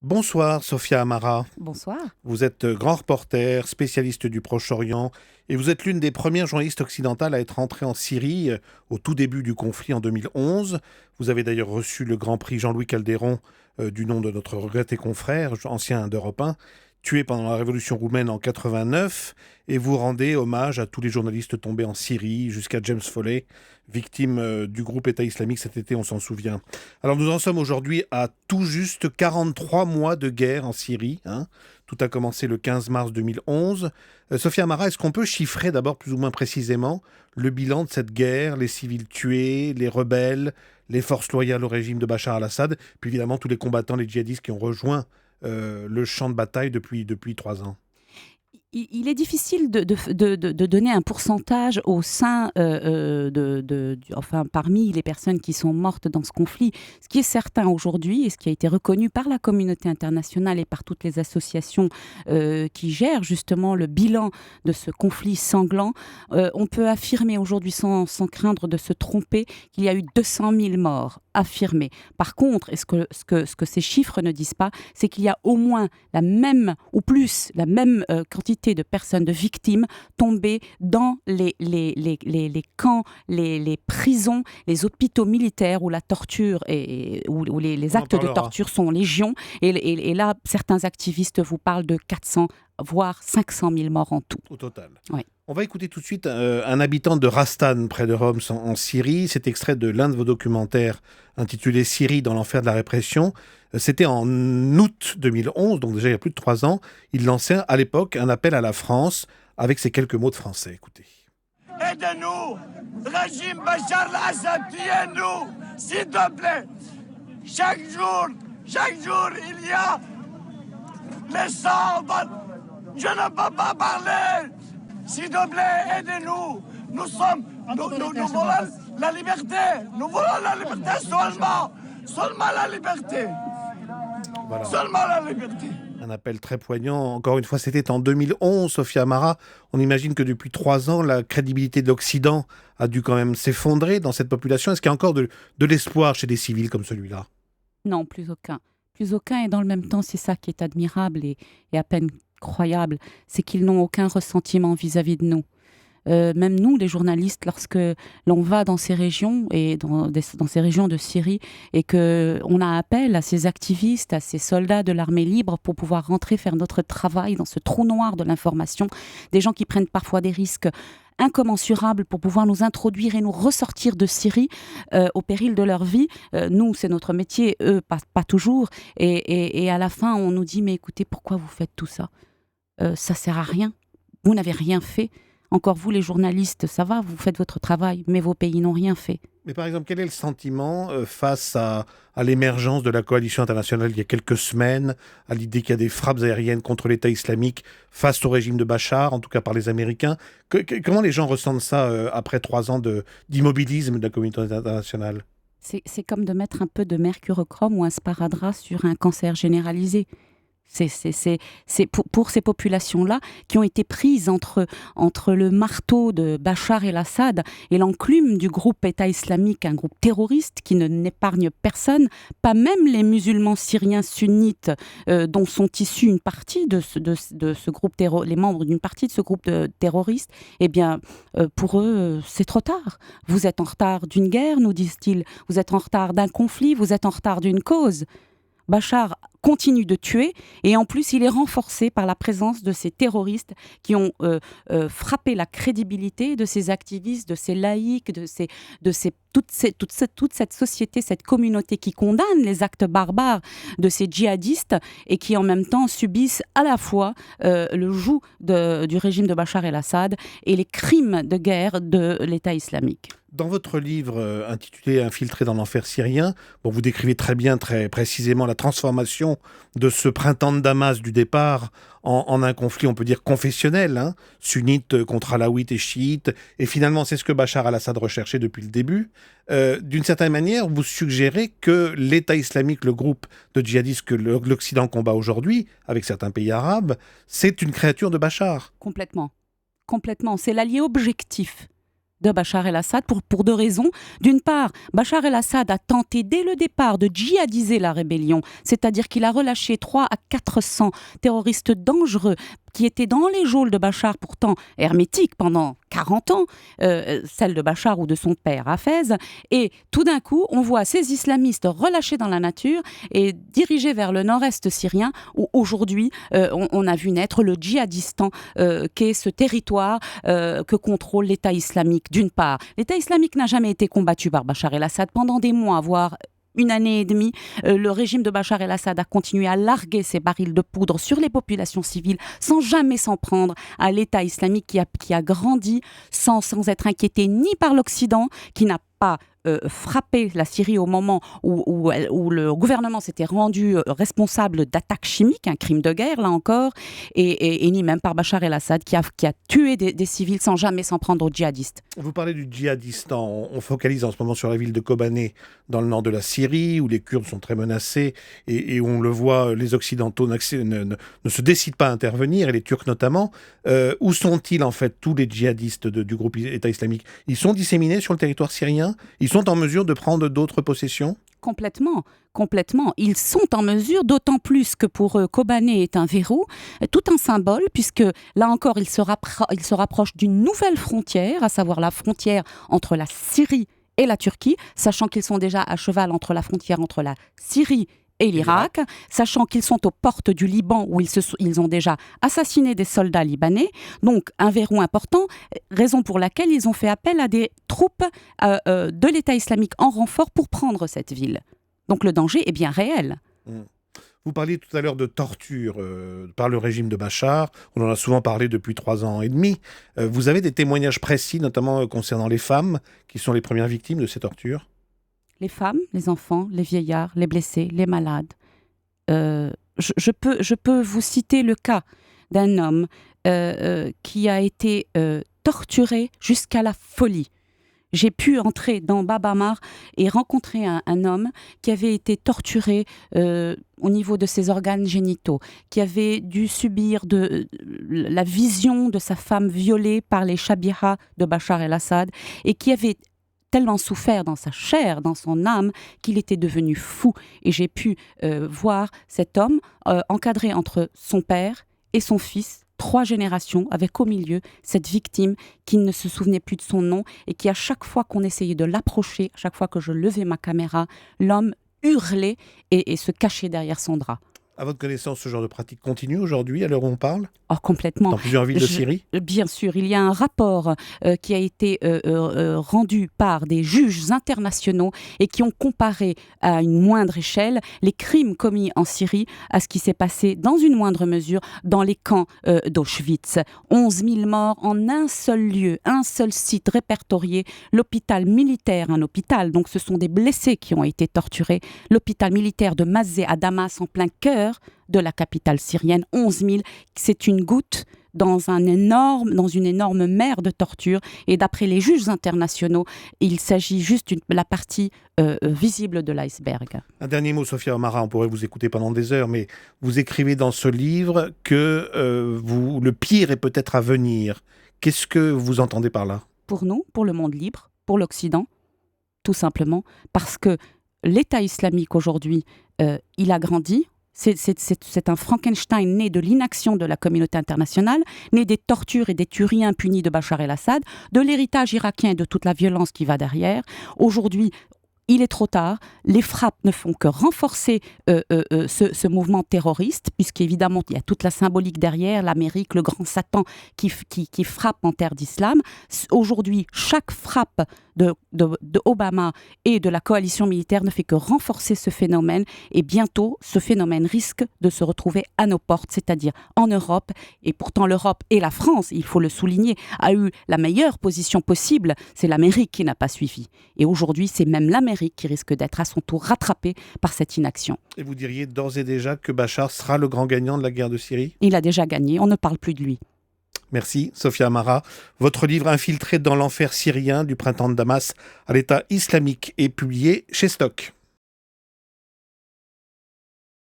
Bonsoir, Sophia Amara. Bonsoir. Vous êtes grand reporter, spécialiste du Proche-Orient, et vous êtes l'une des premières journalistes occidentales à être entrée en Syrie au tout début du conflit en 2011. Vous avez d'ailleurs reçu le Grand Prix Jean-Louis Calderon du nom de notre regretté confrère, ancien d'Europe 1, tué pendant la révolution roumaine en 89, et vous rendez hommage à tous les journalistes tombés en Syrie, jusqu'à James Foley, victime du groupe État islamique cet été, on s'en souvient. Alors nous en sommes aujourd'hui à tout juste 43 mois de guerre en Syrie, hein. Tout a commencé le 15 mars 2011. Sophia Amara, est-ce qu'on peut chiffrer d'abord plus ou moins précisément le bilan de cette guerre, les civils tués, les rebelles, les forces loyales au régime de Bachar al-Assad, puis évidemment tous les combattants, les djihadistes qui ont rejoint le champ de bataille depuis 3 ans? Il est difficile de donner un pourcentage au sein, enfin, parmi les personnes qui sont mortes dans ce conflit. Ce qui est certain aujourd'hui et ce qui a été reconnu par la communauté internationale et par toutes les associations qui gèrent justement le bilan de ce conflit sanglant, on peut affirmer aujourd'hui sans craindre de se tromper qu'il y a eu 200 000 morts affirmés. Par contre, et ce que ces chiffres ne disent pas, c'est qu'il y a au moins la même ou plus la même quantité de personnes, de victimes tombées dans les camps, les prisons, les hôpitaux militaires où la torture où les On en actes de parlera. torture sont légion. Et là, certains activistes vous parlent de 400 voire 500 000 morts en tout. Au total. Oui. On va écouter tout de suite un habitant de Rastan, près de Homs, en Syrie. C'est extrait de l'un de vos documentaires intitulé Syrie dans l'enfer de la répression. C'était en août 2011, donc déjà il y a plus de 3 ans. Il lançait à l'époque un appel à la France avec ces quelques mots de français. Écoutez. Aidez-nous, régime Bachar al-Assad, tuez-nous, s'il te plaît. Chaque jour, il y a les sangs. Je ne peux pas parler. S'il te plaît, aidez-nous. Nous voulons la liberté. Nous voulons la liberté seulement. Seulement la liberté. Voilà. Seulement la liberté. Un appel très poignant. Encore une fois, c'était en 2011, Sophia Amara. On imagine que depuis 3 ans, la crédibilité de l'Occident a dû quand même s'effondrer dans cette population. Est-ce qu'il y a encore de l'espoir chez des civils comme celui-là? Non, plus aucun. Plus aucun, et dans le même temps, c'est ça qui est admirable et à peine croyable, c'est qu'ils n'ont aucun ressentiment vis-à-vis de nous. Même nous, les journalistes, lorsque l'on va dans ces régions et dans ces régions de Syrie et qu'on a appel à ces activistes, à ces soldats de l'armée libre pour pouvoir rentrer faire notre travail dans ce trou noir de l'information, des gens qui prennent parfois des risques incommensurables pour pouvoir nous introduire et nous ressortir de Syrie au péril de leur vie. Nous, c'est notre métier, eux, pas toujours. Et à la fin, on nous dit, mais écoutez, pourquoi vous faites tout ça? Ça sert à rien. Vous n'avez rien fait. Encore vous, les journalistes, ça va, vous faites votre travail, mais vos pays n'ont rien fait. Mais par exemple, quel est le sentiment face à l'émergence de la coalition internationale il y a quelques semaines, à l'idée qu'il y a des frappes aériennes contre l'État islamique face au régime de Bachar, en tout cas par les Américains? Comment les gens ressentent ça après 3 ans d'immobilisme de la communauté internationale? C'est comme de mettre un peu de mercurochrome ou un sparadrap sur un cancer généralisé. C'est pour ces populations-là qui ont été prises entre le marteau de Bachar el-Assad et l'enclume du groupe État islamique, un groupe terroriste qui n'épargne personne, pas même les musulmans syriens sunnites dont sont issus une partie de ce groupe les membres d'une partie de ce groupe de terroristes. Eh bien, pour eux, c'est trop tard. Vous êtes en retard d'une guerre, nous disent-ils. Vous êtes en retard d'un conflit, vous êtes en retard d'une cause. Bachar continue de tuer et en plus il est renforcé par la présence de ces terroristes qui ont frappé la crédibilité de ces activistes, de ces laïcs, toute cette société, cette communauté qui condamne les actes barbares de ces djihadistes et qui en même temps subissent à la fois le joug du régime de Bachar el-Assad et les crimes de guerre de l'État islamique. Dans votre livre intitulé Infiltré dans l'enfer syrien, vous décrivez très bien, très précisément la transformation de ce printemps de Damas du départ en un conflit, on peut dire, confessionnel, hein, sunnite contre alaouite et chiite. Et finalement, c'est ce que Bachar al-Assad recherchait depuis le début. D'une certaine manière, vous suggérez que l'État islamique, le groupe de djihadistes que l'Occident combat aujourd'hui, avec certains pays arabes, c'est une créature de Bachar. Complètement. C'est l'allié objectif de Bachar el-Assad pour deux raisons. D'une part, Bachar el-Assad a tenté dès le départ de djihadiser la rébellion, c'est-à-dire qu'il a relâché 300 à 400 terroristes dangereux qui étaient dans les geôles de Bachar, pourtant hermétiques pendant 40 ans, celle de Bachar ou de son père Hafez. Et tout d'un coup, on voit ces islamistes relâchés dans la nature et dirigés vers le nord-est syrien, où aujourd'hui, on a vu naître le djihadistan, qu'est ce territoire que contrôle l'État islamique, d'une part. L'État islamique n'a jamais été combattu par Bachar el-Assad pendant des mois, voire une année et demie. Le régime de Bachar el-Assad a continué à larguer ses barils de poudre sur les populations civiles sans jamais s'en prendre à l'État islamique qui a grandi sans être inquiété ni par l'Occident, qui n'a pas frappé la Syrie au moment où le gouvernement s'était rendu responsable d'attaques chimiques, un crime de guerre là encore, et ni même par Bachar el-Assad qui a tué des civils sans jamais s'en prendre aux djihadistes. Vous parlez du djihadistan, on focalise en ce moment sur la ville de Kobané dans le nord de la Syrie où les Kurdes sont très menacés et où on le voit, les Occidentaux ne se décident pas à intervenir, et les Turcs notamment. Où sont-ils en fait tous les djihadistes du groupe État islamique? Ils sont disséminés sur le territoire syrien? Ils sont en mesure de prendre d'autres possessions? Complètement. Ils sont en mesure, d'autant plus que pour eux, Kobané est un verrou, tout un symbole, puisque là encore, ils se rapprochent d'une nouvelle frontière, à savoir la frontière entre la Syrie et la Turquie, sachant qu'ils sont déjà à cheval entre la frontière entre la Syrie et l'Irak, sachant qu'ils sont aux portes du Liban où ils ont déjà assassiné des soldats libanais. Donc un verrou important, raison pour laquelle ils ont fait appel à des troupes de l'État islamique en renfort pour prendre cette ville. Donc le danger est bien réel. Vous parliez tout à l'heure de torture par le régime de Bachar. On en a souvent parlé depuis 3 ans et demi. Vous avez des témoignages précis, notamment concernant les femmes, qui sont les premières victimes de ces tortures? Les femmes, les enfants, les vieillards, les blessés, les malades. Je peux vous citer le cas d'un homme qui a été torturé jusqu'à la folie. J'ai pu entrer dans Bab Amar et rencontrer un homme qui avait été torturé au niveau de ses organes génitaux, qui avait dû subir la vision de sa femme violée par les Shabiha de Bachar el-Assad et qui avait tellement souffert dans sa chair, dans son âme, qu'il était devenu fou. Et j'ai pu voir cet homme encadré entre son père et son fils, 3 générations, avec au milieu cette victime qui ne se souvenait plus de son nom et qui, à chaque fois qu'on essayait de l'approcher, à chaque fois que je levais ma caméra, l'homme hurlait et se cachait derrière son drap. À votre connaissance, ce genre de pratique continue aujourd'hui, à l'heure où on parle? Oh, complètement. Dans plusieurs villes de Syrie? Bien sûr, il y a un rapport qui a été rendu par des juges internationaux et qui ont comparé à une moindre échelle les crimes commis en Syrie à ce qui s'est passé dans une moindre mesure dans les camps d'Auschwitz. 11 000 morts en un seul lieu, un seul site répertorié, l'hôpital militaire, un hôpital, donc ce sont des blessés qui ont été torturés, l'hôpital militaire de Mazeh à Damas en plein cœur de la capitale syrienne. 11 000, c'est une goutte dans une énorme mer de torture. Et d'après les juges internationaux, il s'agit juste de la partie visible de l'iceberg. Un dernier mot, Sophia Amara, on pourrait vous écouter pendant des heures, mais vous écrivez dans ce livre que le pire est peut-être à venir. Qu'est-ce que vous entendez par là? Pour nous, pour le monde libre, pour l'Occident, tout simplement, parce que l'État islamique aujourd'hui, il a grandi. C'est un Frankenstein né de l'inaction de la communauté internationale, né des tortures et des tueries impunies de Bachar el-Assad, de l'héritage irakien et de toute la violence qui va derrière. Aujourd'hui, il est trop tard. Les frappes ne font que renforcer ce mouvement terroriste, puisqu'évidemment, il y a toute la symbolique derrière, l'Amérique, le grand Satan qui frappe en terre d'islam. Aujourd'hui, chaque frappe de Obama et de la coalition militaire ne fait que renforcer ce phénomène. Et bientôt, ce phénomène risque de se retrouver à nos portes, c'est-à-dire en Europe. Et pourtant, l'Europe et la France, il faut le souligner, a eu la meilleure position possible. C'est l'Amérique qui n'a pas suivi. Et aujourd'hui, c'est même l'Amérique qui risque d'être à son tour rattrapée par cette inaction. Et vous diriez d'ores et déjà que Bachar sera le grand gagnant de la guerre de Syrie? Il a déjà gagné, on ne parle plus de lui. Merci, Sophia Amara. Votre livre Infiltré dans l'enfer syrien du printemps de Damas à l'État islamique est publié chez Stock.